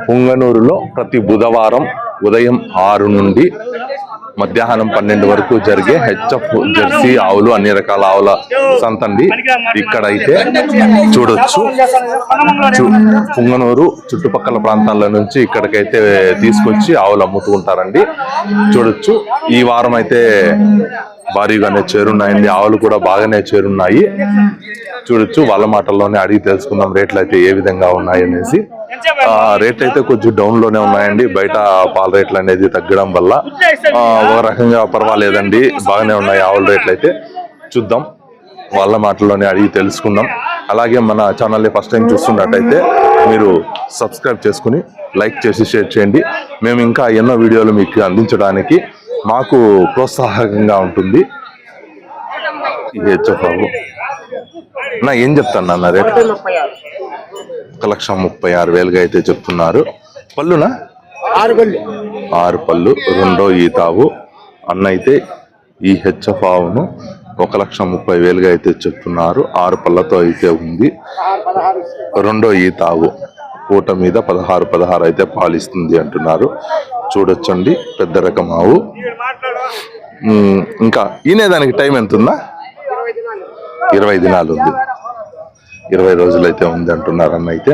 పుంగనూరులో ప్రతి బుధవారం ఉదయం 6 నుండి మధ్యాహ్నం 12 వరకు జరిగే హెచ్ఎఫ్ జెర్సీ ఆవులు అన్ని రకాల ఆవుల సంతండి ఇక్కడైతే చూడొచ్చు. పుంగనూరు చుట్టుపక్కల ప్రాంతాల నుంచి ఇక్కడికైతే తీసుకొచ్చి ఆవులు అమ్ముతూ ఉంటారండి. చూడొచ్చు, ఈ వారం అయితే భారీగానే చేరున్నాయండి. ఆవులు కూడా బాగానే చేరున్నాయి. చూడొచ్చు, వాళ్ళ మాటల్లోనే అడిగి తెలుసుకుందాం రేట్లు అయితే ఏ విధంగా ఉన్నాయి అనేసి. రేట్లు అయితే కొంచెం డౌన్ లోనే ఉన్నాయండి. బయట పాల రేట్లు అనేది తగ్గడం వల్ల ఒక రకంగా పర్వాలేదండి, బాగానే ఉన్నాయి ఆవుల రేట్లు అయితే. చూద్దాం, వాళ్ళ మాటల్లోనే అడిగి తెలుసుకుందాం. అలాగే మన ఛానల్ని ఫస్ట్ టైం చూస్తున్నట్టయితే మీరు సబ్స్క్రైబ్ చేసుకుని లైక్ చేసి షేర్ చేయండి. మేము ఇంకా ఎన్నో వీడియోలు మీకు అందించడానికి మాకు ప్రోత్సాహకంగా ఉంటుంది. నా ఏం చెప్తాను అన్న రేట్ 1,36,000 అయితే చెప్తున్నారు. పళ్ళునా 6 పళ్ళు, రెండో ఈతావు. అన్న అయితే ఈ హెచ్ఎఫ్ ఆవును 1,30,000 అయితే చెప్తున్నారు. 6 పళ్ళతో అయితే ఉంది. రెండో ఈతావు పూట మీద 16 అయితే పాలిస్తుంది అంటున్నారు. చూడొచ్చండి, పెద్ద రకం ఆవు. ఇంకా ఈనేదానికి టైం ఎంత ఉందా? 20 దినాలు ఉంది. 20 రోజులు అయితే ఉంది అంటున్నారు అన్న అయితే.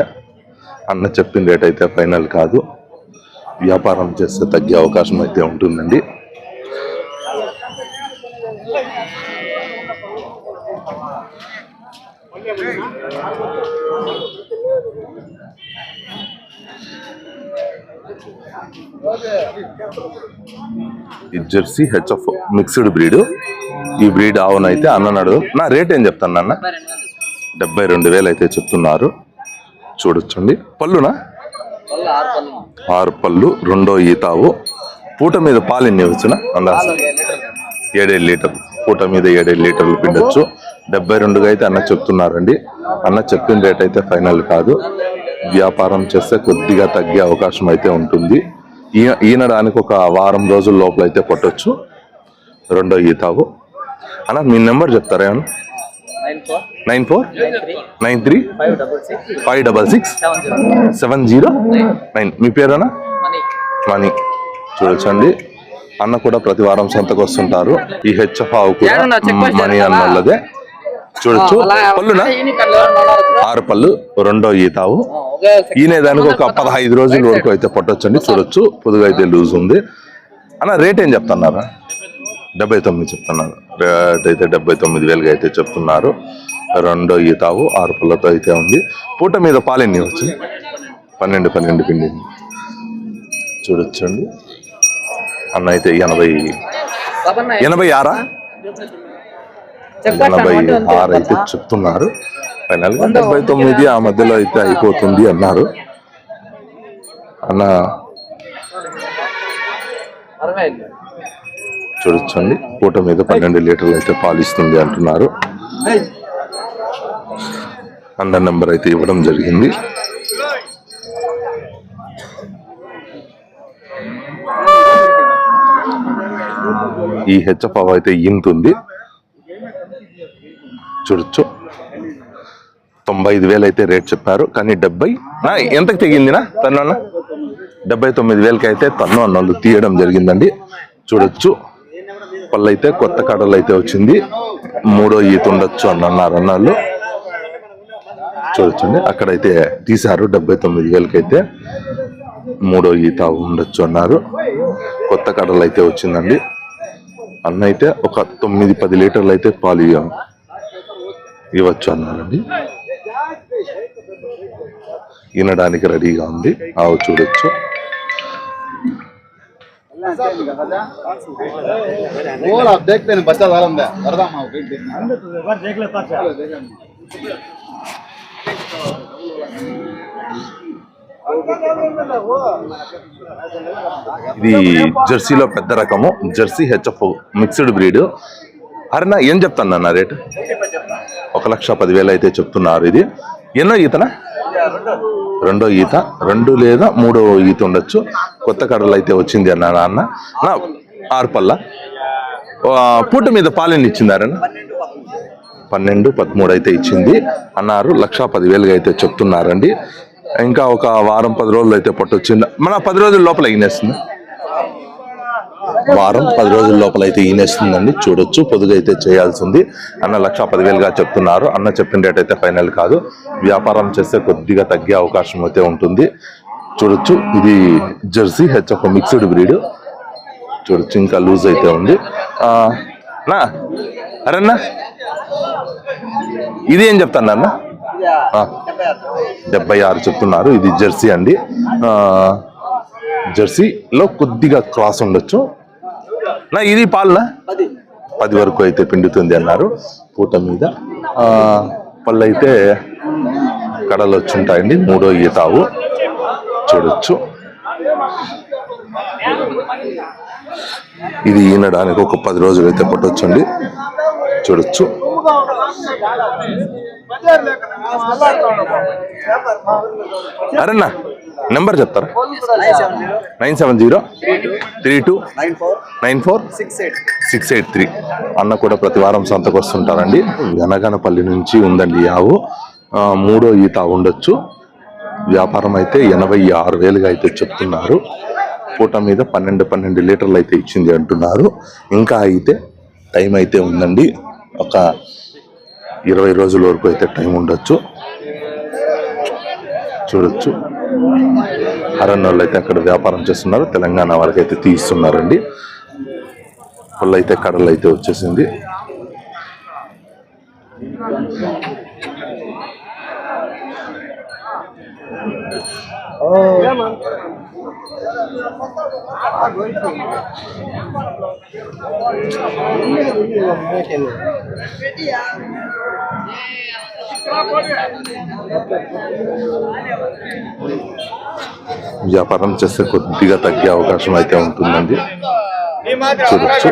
అన్న చెప్పిన రేట్ అయితే ఫైనల్ కాదు, వ్యాపారం చేస్తే తగ్గే అవకాశం అయితే ఉంటుందండి. ఈ జెర్సీ హెచ్ఎఫ్ మిక్స్డ్ బ్రీడ్. ఈ బ్రీడ్ ఆవునైతే అన్ననాడు. నా రేట్ ఏం చెప్తాను అన్న? 72,000 అయితే చెప్తున్నారు. చూడొచ్చండి, పళ్ళునా 6 పళ్ళు, రెండో ఈతావు. పూట మీద పాలు ఎన్ని వచ్చునా? 7 లీటర్లు. పూట మీద 7 లీటర్లు పిండొచ్చు. 72గా అయితే అన్న చెప్తున్నారండి. అన్న చెప్పిన రేట్ అయితే ఫైనల్ కాదు, వ్యాపారం చేస్తే కొద్దిగా తగ్గే అవకాశం అయితే ఉంటుంది. ఈనడానికి ఒక వారం రోజుల లోపల అయితే కొట్టొచ్చు. రెండో ఈతావు. అన్న మీ నెంబర్ చెప్తారా? 9493566709. మీ పేరేనా? మనీ. చూడొచ్చండి, అన్న కూడా ప్రతి వారం సంతకు వస్తుంటారు. ఈ హెచ్ఎఫ్ ఆవు కూడా మనీ అన్నదే. చూడొచ్చు, పళ్ళునా 6 పళ్ళు, రెండో ఈతావు. ఈనేదానికి ఒక 15 రోజుల వరకు అయితే పట్టొచ్చండి. చూడొచ్చు, పొదుగు అయితే లూజ్ ఉంది. అన్న రేట్ ఏం చెప్తున్నారా? 79 చెప్తున్నారు. రేట్ అయితే 79,000 అయితే చెప్తున్నారు. రెండో ఈతావు, 6 పళ్ళతో అయితే ఉంది. పూట మీద పాలు ఎన్ని వచ్చు? 12 పిండి. చూడొచ్చండి, అన్న అయితే 86 అయితే చెప్తున్నారు. ఫైనల్ గా 79 ఆ మధ్యలో అయితే అయిపోతుంది అన్నారు అన్న. చూడొచ్చండి, పూట మీద 12 లీటర్లు అయితే పాలిస్తుంది అంటున్నారు. అన్న నెంబర్ అయితే ఇవ్వడం జరిగింది. ఈ హెచ్ఎఫ్ ఆవు అయితే ఇంతుంది. చూడొచ్చు, 95,000 అయితే రేట్ చెప్పారు. కానీ 70 ఎంతకు తెగిందినా తను అన్న? 79,000 అయితే తను అన్నోళ్ళు తీయడం జరిగిందండి. చూడొచ్చు, పళ్ళు అయితే కొత్త కడలు అయితే వచ్చింది. మూడో ఈత ఉండొచ్చు అని అన్నారు అన్నాళ్ళు. చూడొచ్చండి, అక్కడైతే తీశారు. 79,000 అయితే మూడో ఈత ఉండొచ్చు అన్నారు. కొత్త కడలు అయితే వచ్చిందండి. అన్న అయితే ఒక 9-10 లీటర్లు అయితే పాలు ఇవ్వచ్చు అన్నారండి. ఈనడానికి రెడీగా ఉంది ఆవు. చూడొచ్చు, ఇది జెర్సీలో పెద్ద రకము. Jersey HF mixed breed. Arena ఏం చెప్తాను అన్న రేటు? 1,10,000 అయితే చెప్తున్నారు. ఇది ఎన్నో ఈతనా? రెండో ఈత, 2 లేదా 3వ ఈత ఉండొచ్చు. కొత్త కడలు అయితే వచ్చింది అన్నాడు అన్న. 6 పళ్ళ. పూట మీద పాలెన్ని ఇచ్చిందారన్న? 12-13 అయితే ఇచ్చింది అన్నారు. 1,10,000 అయితే చెప్తున్నారండి. ఇంకా ఒక వారం 10 రోజులు అయితే పట్టొచ్చింది. మన 10 రోజుల లోపల ఈనేస్తుంది. వారం 10 రోజుల లోపల అయితే ఈనేస్తుందండి. చూడొచ్చు. పొదుగు అయితే చేయాల్సింది. అన్న 1,10,000గా చెప్తున్నారు. అన్న చెప్పిన రేట్ అయితే ఫైనల్ కాదు. వ్యాపారం చేస్తే కొద్దిగా తగ్గే అవకాశం అయితే ఉంటుంది. చూడొచ్చు. ఇది జెర్సీ హెచ్ఎఫ్ మిక్స్డ్ బ్రీడ్. చూడొచ్చు. ఇంకా లూజ్ అయితే ఉంది. నా అరన్నా ఇది ఏం చెప్తాను అన్న? 76 చెప్తున్నారు. ఇది జెర్సీ అండి. జెర్సీలో కొద్దిగా క్రాస్ ఉండొచ్చు. నా ఇది పాలన 10 వరకు అయితే పిండుతుంది అన్నారు. పూట మీద పళ్ళు అయితే కడలు వచ్చి ఉంటాయండి. 3వ ఈతావు. చూడొచ్చు. ఇది ఈనడానికి ఒక 10 రోజులు అయితే పట్టొచ్చండి. చూడొచ్చు. అరేనా నెంబర్ చెప్తారా? 9703294683. అన్న కూడా ప్రతి వారం సంతకు వస్తుంటారండి. గనగనపల్లి నుంచి ఉందండి ఆవు. 3వ ఈత ఉండొచ్చు. వ్యాపారం అయితే 86,000గా అయితే చెప్తున్నారు. పూట మీద 12 లీటర్లు అయితే ఇచ్చింది అంటున్నారు. ఇంకా అయితే టైం అయితే ఉందండి. ఒక 20 రోజుల వరకు అయితే టైం ఉండొచ్చు. చూడొచ్చు. హరన్నోళ్ళు అయితే అక్కడ వ్యాపారం చేస్తున్నారు. తెలంగాణ వాళ్ళకి అయితే తీస్తున్నారండి. వాళ్ళు అయితే కడలు అయితే వచ్చేసింది. వ్యాపారం చేస్తే కొద్దిగా తగ్గే అవకాశం అయితే ఉంటుందండి. చూడొచ్చు.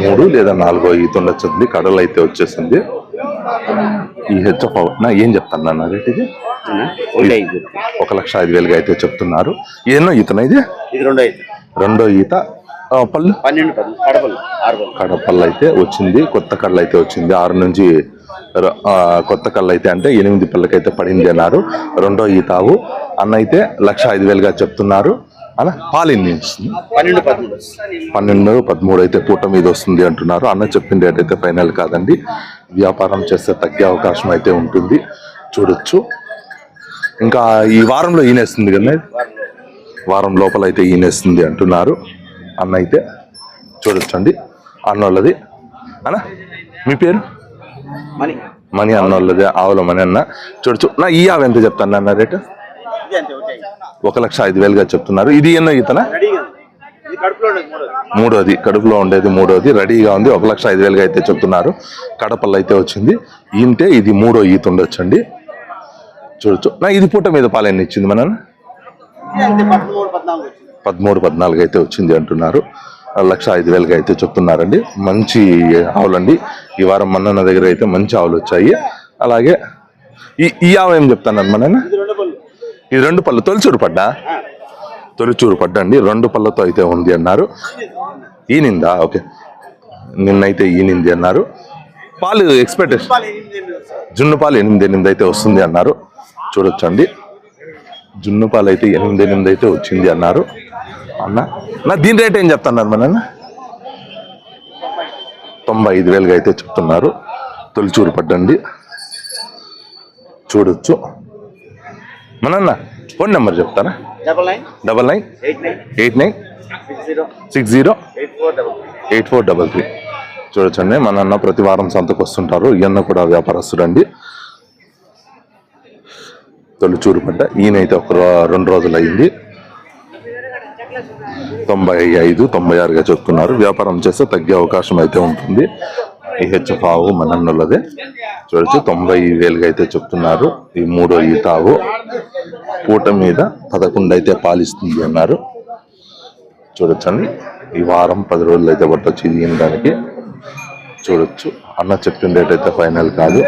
మూడు లేదా 4 ఈత ఉండొచ్చింది. కడలు అయితే వచ్చేసింది. ఈ హెచ్ఎఫ్ ఏం చెప్తాను అన్న రేట్? ఇది 1,05,000గా అయితే చెప్తున్నారు. ఎన్నో ఈతనా ఇది? 2వ ఈత. పళ్ళు 12 కడపళ్ళు అయితే వచ్చింది. కొత్త కళ్ళు అయితే వచ్చింది. 6 నుంచి కొత్త కళ్ళు అయితే అంటే 8 పళ్ళకైతే పడింది అన్నారు. 2వ ఈతావు. అన్న అయితే 1,05,000గా చెప్తున్నారు. అలా పాలు ఎన్ని ఇస్తుంది? 12-13 అయితే పూట మీద వస్తుంది అంటున్నారు. అన్న చెప్పిన రేట్ అయితే ఫైనల్ కాదండి. వ్యాపారం చేస్తే తగ్గే అవకాశం అయితే ఉంటుంది. చూడొచ్చు. ఇంకా ఈ వారంలో ఈనేస్తుంది కదా, వారం లోపల అయితే ఈనేస్తుంది అంటున్నారు అన్న అయితే. చూడొచ్చండి. అన్నోళ్ళది. అన్న మీ పేరు? మణి అన్నోళ్ళది. ఆవుల మణి అన్న. చూడొచ్చు. నా ఈ ఆవు ఎంత చెప్తాను అన్న రేటు? 1,05,000గా చెప్తున్నారు. ఇది ఎన్నో ఈతనా? 3వది. కడుపులో ఉండేది 3వది. రెడీగా ఉంది. 1,05,000గా అయితే చెప్తున్నారు. కడపల్లో అయితే వచ్చింది. ఈంటే ఇది 3వ ఈత ఉండొచ్చండి. చూడొచ్చు. నా ఇది పూట మీద పాలు ఎన్ని ఇచ్చింది మన? 13-14 అయితే వచ్చింది అంటున్నారు. 1,05,000గా అయితే చెప్తున్నారండి. మంచి ఆవులండి. ఈ వారం మన్నన్న దగ్గర అయితే మంచి ఆవులు వచ్చాయి. అలాగే ఈ ఆవు ఏం చెప్తాను మన? ఇది 2 పళ్ళు. తొలిచూరు పడ్డా అండి. 2 పళ్ళతో అయితే ఉంది అన్నారు. ఈనిందా? ఓకే. నిన్నైతే ఈనింది అన్నారు. పాలు ఎక్స్పెక్టేషన్ జున్ను పాలు 8 అయితే వస్తుంది అన్నారు. చూడొచ్చండి. జున్ను పాలు అయితే 8 అయితే వచ్చింది అన్నారు అన్న. నా దీని రేట్ ఏం చెప్తున్నారు మన? 95,000గా అయితే చెప్తున్నారు. తొలిచూరు పడ్డండి. చూడొచ్చు. మనన్న ఫోన్ నెంబర్ చెప్తారా? 9989608433. చూడొచ్చండి. మన అన్న ప్రతి వారం సంతకు వస్తుంటారు. ఈయన కూడా వ్యాపారస్తుడండి. తొలిచూరు పడ్డ. ఈయనైతే ఒక 2 రోజులు అయింది. 95-96గా చెప్తున్నారు. వ్యాపారం చేస్తే తగ్గే అవకాశం అయితే ఉంటుంది. ఈ హెచ్ఎఫ్ ఆవు మనన్నోళ్ళదే. చూడొచ్చు. 90,000గా అయితే చెప్తున్నారు. ఈ 3వ ఈత ఆవు. పూట మీద 11 అయితే పాలిస్తుంది అన్నారు. చూడొచ్చండి. ఈ వారం 10 రోజులు అయితే పట్టొచ్చు ఇది ఈనడానికి. చూడొచ్చు. అన్న చెప్పిన రేట్ అయితే ఫైనల్ కాదు.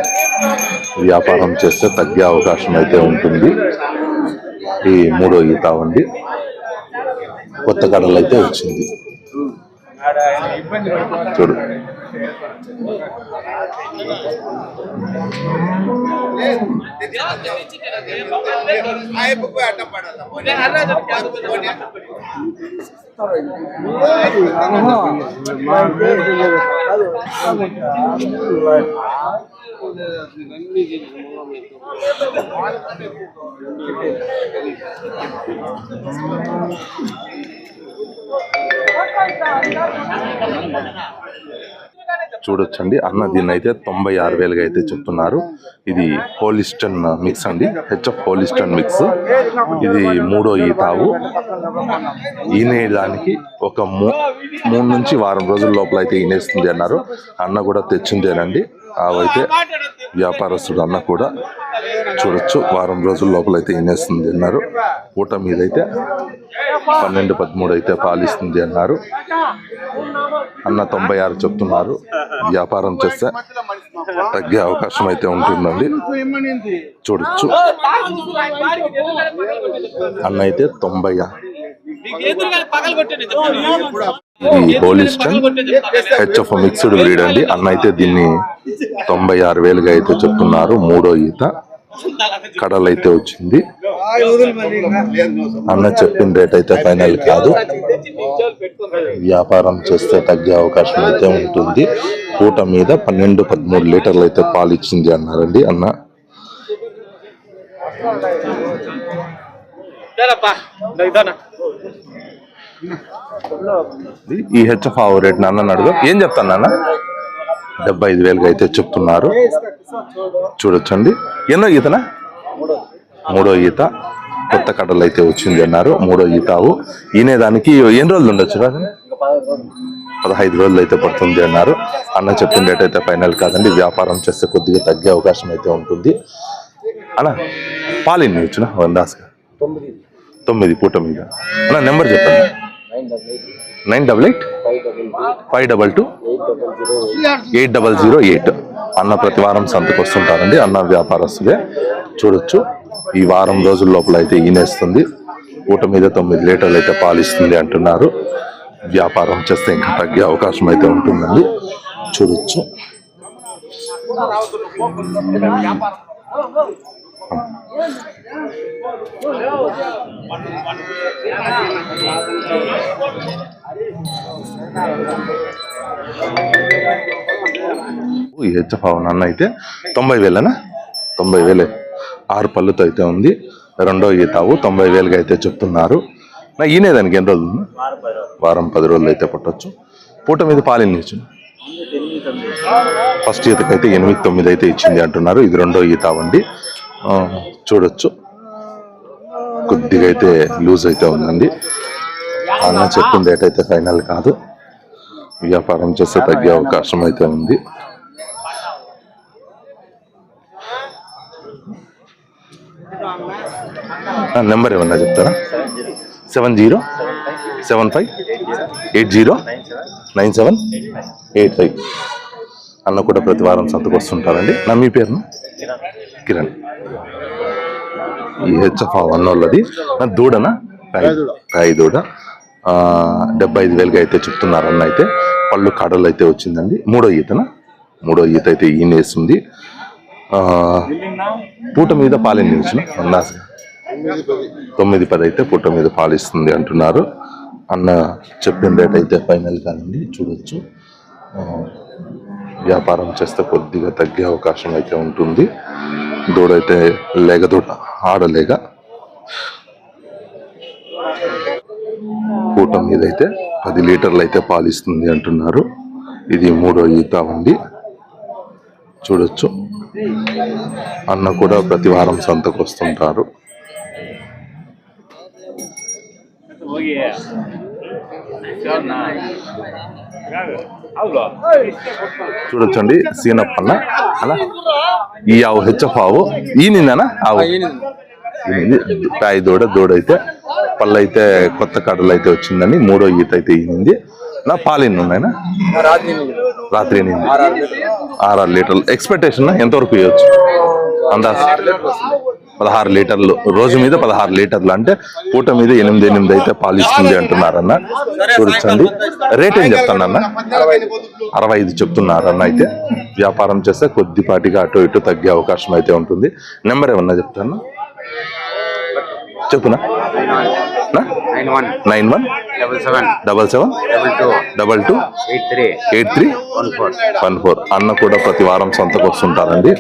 వ్యాపారం చేస్తే తగ్గే అవకాశం అయితే ఉంటుంది. ఈ 3వ ఈత అండి. కొత్త కడలు అయితే వచ్చింది. చూడు. చూడొచ్చండి అన్న దీన్ని అయితే 96,000గా అయితే చెప్తున్నారు. ఇది హోలిస్టన్ మిక్స్ అండి, హెచ్ఎఫ్ హోలిస్టన్ మిక్స్. ఇది 3వ ఈతావు. ఈనేదానికి ఒక 3 నుంచి వారం రోజుల లోపల అయితే ఈనేస్తుంది అన్నారు. అన్న కూడా తెచ్చిందేనండి. అవైతే వ్యాపారస్తుడు అన్న కూడా చూడొచ్చు వారం రోజుల లోపల అయితే ఈనేస్తుంది అన్నారు. ఊట మీద అయితే 12-13 అయితే పాలిస్తుంది అన్నారు. అన్న 96 చెప్తున్నారు. వ్యాపారం చేస్తే తగ్గే అవకాశం అయితే ఉంటుందండి. చూడొచ్చు అన్న అయితే 90. ఇది హోలిస్టన్ హెచ్ఎఫ్ మిక్స్డ్ బ్రీడ్ అండి. అన్న అయితే దీన్ని 96,000గా అయితే చెప్తున్నారు. 3వ ఈత కడలు అయితే వచ్చింది. అన్న చెప్పిన రేట్ అయితే ఫైనల్ కాదు. వ్యాపారం చేస్తే తగ్గే అవకాశం అయితే ఉంటుంది. పూట మీద 12-13 లీటర్లు అయితే పాలు ఇచ్చింది అన్నారండి అన్న. ఈ హెచ్ఎఫ్ ఆవు రేట్ నాన్న అడుగు ఏం చెప్తాను నాన్న? 75,000గా అయితే చెప్తున్నారు. చూడొచ్చండి. ఎన్నో ఈతనా? 3వ ఈత. కొత్త కట్టలు అయితే వచ్చింది అన్నారు. 3వ ఈతావు. ఈనేదానికి ఎన్ని రోజులు ఉండొచ్చు? 15 రోజులు అయితే పడుతుంది అన్నారు. అన్న చెప్పిన రేట్ అయితే ఫైనల్ కాదండి. వ్యాపారం చేస్తే కొద్దిగా తగ్గే అవకాశం అయితే ఉంటుంది. అన్న పాలు ఎన్ని వచ్చిన? 9 పూట మీద. అన్న నెంబర్ చెప్పండి. 988-522-80008. అన్న ప్రతి వారం సంతకు వస్తుంటారండి. అన్న వ్యాపారస్తులే. చూడొచ్చు ఈ వారం రోజుల లోపల అయితే ఈనేస్తుంది. పూట మీద 9 లీటర్లు అయితే పాలిస్తుంది అంటున్నారు. వ్యాపారం చేస్తే ఇంకా తగ్గే అవకాశం అయితే ఉంటుందండి. చూడొచ్చు ఈ హెచ్ఎఫ్ అన్న అయితే 90,000. 90,000. 6 పళ్ళుతో అయితే ఉంది. 2వ ఈతావు. 90,000గా అయితే చెప్తున్నారు. నా ఈనేదానికి ఎన్ని రోజులు? వారం 10 రోజులు అయితే పట్టొచ్చు. పూట మీద పాలు ఇచ్చు. ఫస్ట్ ఈతకైతే 8-9 అయితే ఇచ్చింది అంటున్నారు. ఇది 2వ ఈతావు అండి. చూడొచ్చు కొద్దిగా అయితే లూజ్ అయితే ఉందండి. అన్న చెప్పిన రేట్ అయితే ఫైనల్ కాదు. వ్యాపారం చేస్తే తగ్గే అవకాశం అయితే ఉంది. నెంబర్ ఏమన్నా చెప్తారా? 7075809785. అన్న కూడా ప్రతి వారం సంతకు వస్తుంటారండి. నా మీ పేరును? కిరణ్. ఈ హెచ్ఎఫ్ అన్నోళ్ళది దూడనా? కాయ దూడ. 75,000గా అయితే చెప్తున్నారు అన్న అయితే. పళ్ళు కడలు అయితే వచ్చిందండి. 3వ ఈతనా? 3వ ఈత అయితే ఈనేస్తుంది. పూట మీద పాలెన్ని వచ్చిన? 9-10 అయితే పూట మీద పాలిస్తుంది అంటున్నారు. అన్న చెప్పిన రేట్ అయితే ఫైనల్ కాదండి. చూడొచ్చు వ్యాపారం చేస్తే కొద్దిగా తగ్గే అవకాశం అయితే ఉంటుంది. దూడైతే లేగ దూడ, ఆడలేగ. పూట మీద అయితే 10 లీటర్లు అయితే పాలిస్తుంది అంటున్నారు. ఇది 3వ ఈత ఉంది. చూడొచ్చు అన్న కూడా ప్రతి వారం సంతకు వస్తుంటారు. చూడొచ్చండి సీనప్ప అన్న. అలా ఈ ఆవు హెచ్ఎఫ్ ఆవు ఈనిందనా? ఆవు కాయ దూడ అయితే పళ్ళు అయితే కొత్త కడలు అయితే వచ్చిందని 3వ ఈత అయితే ఈనింది. నా పాలు ఎన్ని ఉన్నాయినా? రాత్రి 6 లీటర్లు. ఎక్స్పెక్టేషన్ ఎంతవరకు ఇవ్వచ్చు? అందాజ 16 లీటర్లు, రోజు మీద 16 లీటర్లు, అంటే పూట మీద 8 అయితే పాలు ఇస్తుంది అంటున్నారన్న. చూడొచ్చండి. రేట్ ఏం చెప్తానన్న? 65 చెప్తున్నారన్న. అయితే వ్యాపారం చేస్తే కొద్దిపాటిగా అటు ఇటు తగ్గే అవకాశం అయితే ఉంటుంది. నెంబర్ ఏమన్నా చెప్తాను? చెప్పునా? 917777228314. అన్న కూడా ప్రతి వారం సంతకు వస్తుంటారండి.